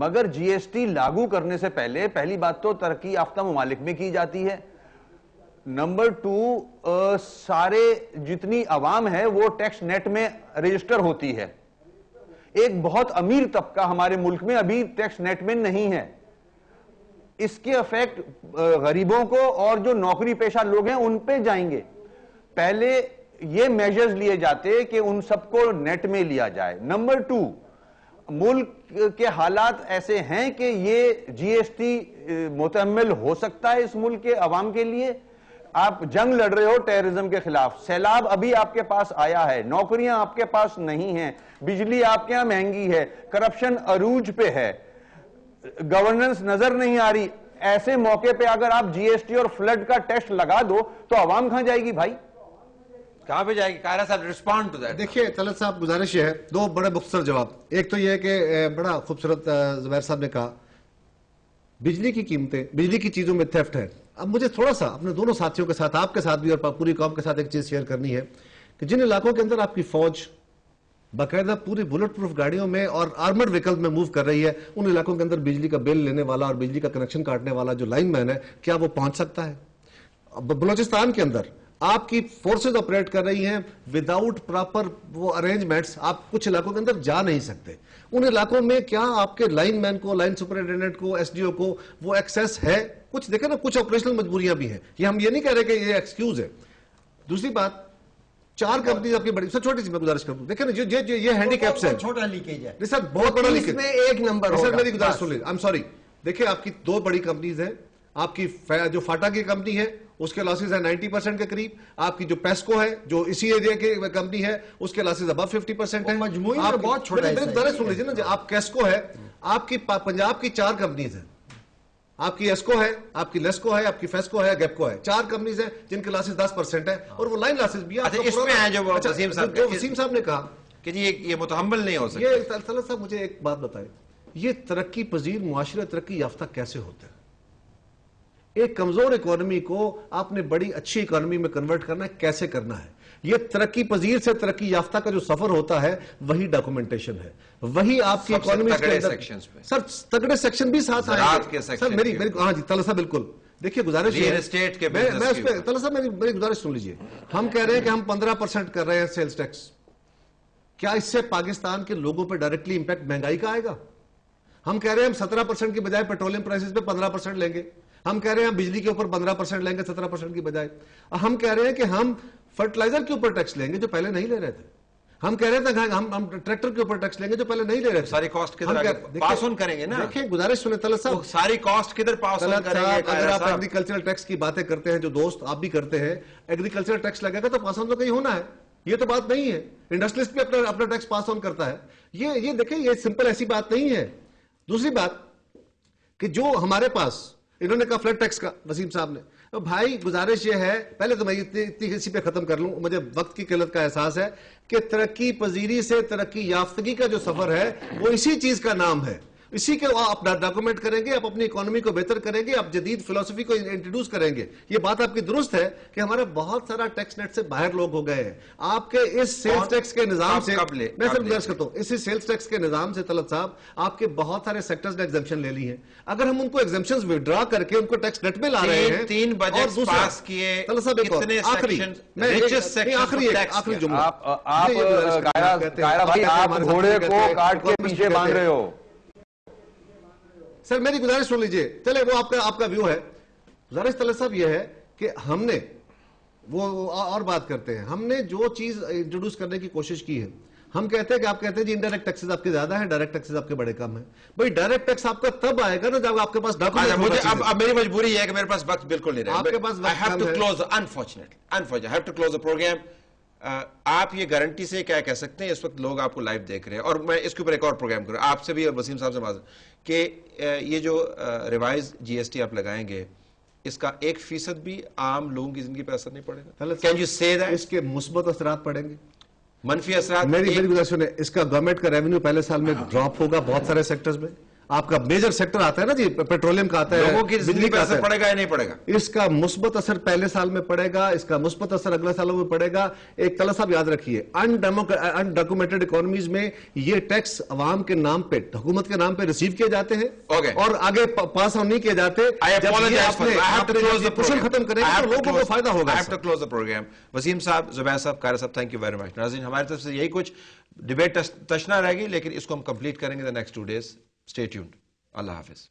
मगर जीएसटी लागू करने से पहले पहली बात तो तरक्की याफ्ता ममालिक में की जाती है। नंबर 2, सारे जितनी आवाम है वो टैक्स नेट में रजिस्टर होती है। एक बहुत अमीर तबका हमारे मुल्क में अभी टैक्स नेट में नहीं है। इसके इफेक्ट गरीबों को और जो नौकरी पेशा लोग हैं उन पे जाएंगे। पहले ये मेजर्स लिए जाते कि उन सबको नेट में लिया जाए। नंबर 2, मुल्क के हालात ऐसे हैं कि ये जीएसटी मुतहम्मिल हो सकता है इस मुल्क के अवाम के लिए। आप जंग लड़ रहे हो टेररिज्म के खिलाफ, सैलाब अभी आपके पास आया है, नौकरियां आपके पास नहीं हैं, बिजली आपके यहां महंगी है, करप्शन अरूज पे है, गवर्नेंस नजर नहीं आ रही। ऐसे मौके पे अगर आप जीएसटी और फ्लड का टेस्ट लगा दो तो आवाम कहां जाएगी भाई, कहां पे जाएगी? कायरा साहब रिस्पॉन्ड टू दैट। देखिए तलत साहब, गुजारिश है दो बड़े मुख्तसर जवाब। एक तो यह है कि बड़ा खूबसूरत जुबैर साहब ने कहा बिजली की कीमतें, बिजली की चीजों में थेफ्ट है। अब मुझे थोड़ा सा अपने दोनों साथियों के साथ, आपके साथ भी और पूरी कौम के साथ एक चीज शेयर करनी है कि जिन इलाकों के अंदर आपकी फौज बाकायदा पूरी बुलेट प्रूफ गाड़ियों में और आर्मर्ड व्हीकल में मूव कर रही है, उन इलाकों के अंदर बिजली का बिल लेने वाला और बिजली का कनेक्शन काटने वाला जो लाइनमैन है, क्या वो पहुंच सकता है? बलूचिस्तान के अंदर आपकी फोर्सेज ऑपरेट कर रही हैं विदाउट प्रॉपर वो अरेंजमेंट्स, आप कुछ इलाकों के अंदर जा नहीं सकते। उन इलाकों में क्या आपके लाइनमैन को, लाइन सुपरिटेंडेंट को, एसडीओ को वो एक्सेस है? कुछ देखे ना, कुछ ऑपरेशनल मजबूरियां भी हैं। ये हम ये नहीं कह रहे कि ये एक्सक्यूज है। दूसरी बात, 4 कंपनीज आपकी बड़ी, सर छोटी सी मैं गुजारिश कर दूं, देखिए ना ये हैंडीकैप्स है, छोटा लीकेज है सर, बहुत बड़ा लीकेज में 1 नंबर सर। मेरी गुजारिश सुन लीजिए, आई एम सॉरी। देखिए आपकी 2 बड़ी कंपनीज हैं, आपकी जो फाटा की कंपनी है उसके लॉसेज है 90% के करीब, आपकी जो पेस्को है जो इसी एरिया की कंपनी है उसके लॉसेज अबव 50% है। मजमूई में बहुत छोटा है। मेरी सुन लीजिए ना, आप केस्को है, आपकी पंजाब की 4 कंपनीज है, आपकी एस्को है, आपकी लेस्को है, आपकी फेस्को है, गेपको है, 4 कंपनीज है जिनके लॉसेज 10% है और वो लाइन लॉसेज भी है। अच्छा, इसमें है जो वसीम साहब ने कहा कि जी ये मुतहम्मिल नहीं हो सकता। ये तलत साहब मुझे एक बात बताएं, ये तरक्की पजीर मुआशरा तरक्की याफ्ता कैसे होता है? एक कमजोर इकोनॉमी को आपने बड़ी अच्छी इकोनॉमी में कन्वर्ट करना है, कैसे करना है? ये तरक्की पजीर से तरक्की याफ्ता का जो सफर होता है वही डॉक्यूमेंटेशन है, वही आपकी इकोनॉमी के अंदर। सर तगड़े सेक्शन भी साथ आएंगे सर। मेरी हाँ जी तलत साहब, बिल्कुल। देखिए गुजारिश रियल एस्टेट के मैं उस पर तलत साहब मेरी गुजारिश सुन लीजिए। हम कह रहे हैं कि हम 15% कर रहे हैं सेल्स टैक्स, क्या इससे पाकिस्तान के लोगों पर डायरेक्टली इंपैक्ट महंगाई का आएगा? हम कह रहे हैं हम 17% की बजाय पेट्रोलियम प्राइसेस पे 15% लेंगे, हम कह रहे हैं हम बिजली के ऊपर 15% लेंगे 17% की बजाय, हम कह रहे हैं कि हम फर्टिलाइजर के ऊपर टैक्स लेंगे जो पहले नहीं ले रहे थे, हम कह रहे थे हम ट्रैक्टर के ऊपर टैक्स लेंगे जो पहले नहीं ले रहे थे। सारी कॉस्ट किधर पास ऑन करेंगे ना? देखिए गुजारिश सुने तलत साहब, सारी कॉस्ट किधर पास ऑन करेंगे? अगर आप एग्रीकल्चरल टैक्स की बातें करते हैं, जो दोस्त आप भी करते हैं, एग्रीकल्चरल टैक्स लगेगा तो पास ऑन तो कहीं होना है, ये तो बात नहीं है। इंडस्ट्रियलिस्ट भी अपना टैक्स पास ऑन करता है। ये देखिए ये सिंपल ऐसी बात नहीं है। दूसरी बात कि जो हमारे पास इन्होंने कहा फ्लड टैक्स का, वसीम साहब ने, तो भाई गुजारिश ये है, पहले तो मैं इतनी इसी पे खत्म कर लूं, मुझे वक्त की किल्लत का एहसास है कि तरक्की पजीरी से तरक्की याफ्तगी का जो सफर है वो इसी चीज का नाम है। इसी के आप डॉक्यूमेंट करेंगे, आप अपनी इकोनॉमी को बेहतर करेंगे, आप जदीद फिलोसफी को इंट्रोड्यूस करेंगे। ये बात आपकी दुरुस्त है कि हमारे बहुत सारा टैक्स नेट से बाहर लोग हो गए हैं। आपके इस सेल्स टैक्स के निजाम से, मैं सिर्फ गुजारिश करता हूं, इसी सेल्स टैक्स के निजाम से तलत साहब आपके बहुत सारे सेक्टर्स ने एग्जेम्पशन ले ली है। अगर हम उनको एग्जेम्पशंस विड्रॉ करके उनको टैक्स नेट में ला रहे हैं, 3 बजट पास किए, तलत साहब एक आखिरी जुमला, कायरा भाई आप घोड़े को काट के पीछे बांध रहे हो। सर मेरी गुजारिश सुन लीजिए, चले वो आपका व्यू है। गुजारिश तलत साहब ये है कि हमने वो और बात करते हैं, हमने जो चीज इंट्रोड्यूस करने की कोशिश की है, हम कहते हैं कि आप कहते हैं जी इंडायरेक्ट टैक्सेस आपके ज्यादा है, डायरेक्ट टैक्सेस आपके बड़े कम है। भाई डायरेक्ट टैक्स आपका तब आएगा ना जब आपके पास डॉक्यूमेंट। अब मेरी मजबूरी है कि मेरे पास वक्त बिल्कुल नहीं रहा, आपके पास I have to close, unfortunately I have to close the program. आप ये गारंटी से क्या कह सकते हैं, इस वक्त लोग आपको लाइव देख रहे हैं और मैं इसके ऊपर एक और प्रोग्राम करूँ आपसे भी और वसीम साहब से माजूद कि ये जो रिवाइज जीएसटी आप लगाएंगे इसका 1% भी आम लोगों की जिंदगी पर असर नहीं पड़ेगा? Can you say that? इसके मुस्बत असरात पड़ेंगे, मनफी असरात? मेरी गुजारिश सुने, इसका गवर्नमेंट का रेवेन्यू पहले साल में ड्रॉप होगा बहुत सारे सेक्टर्स में। आपका मेजर सेक्टर आता है ना जी, पेट्रोलियम का आता है, लोगों की जिंदगी पर का असर आता है। पड़ेगा या नहीं पड़ेगा? इसका मुस्बत असर पहले साल में पड़ेगा, इसका मुस्बत असर अगले सालों में पड़ेगा। एक तला साहब याद रखिए, अनडॉक्यूमेंटेड इकोनॉमीज में ये टैक्स अवाम के नाम पे, हुकूमत के नाम पे रिसीव किए जाते हैं Okay. और आगे पास ऑन नहीं किए जाते। I जब ये apologize for आपने I have to close the पोषण program. खत्म करेंगे I have तो to लोगों को close- फायदा होगा। I have to close the program. Wasim साहब, जुबैर साहब, कारी साहब, थैंक यू वेरी मच। नाज़रीन, हमारी तरफ से यही कुछ डिबेट तशना रहेगी, लेकिन इसको हम कंप्लीट करेंगे the next 2 days. Stay tuned. Allah Hafiz.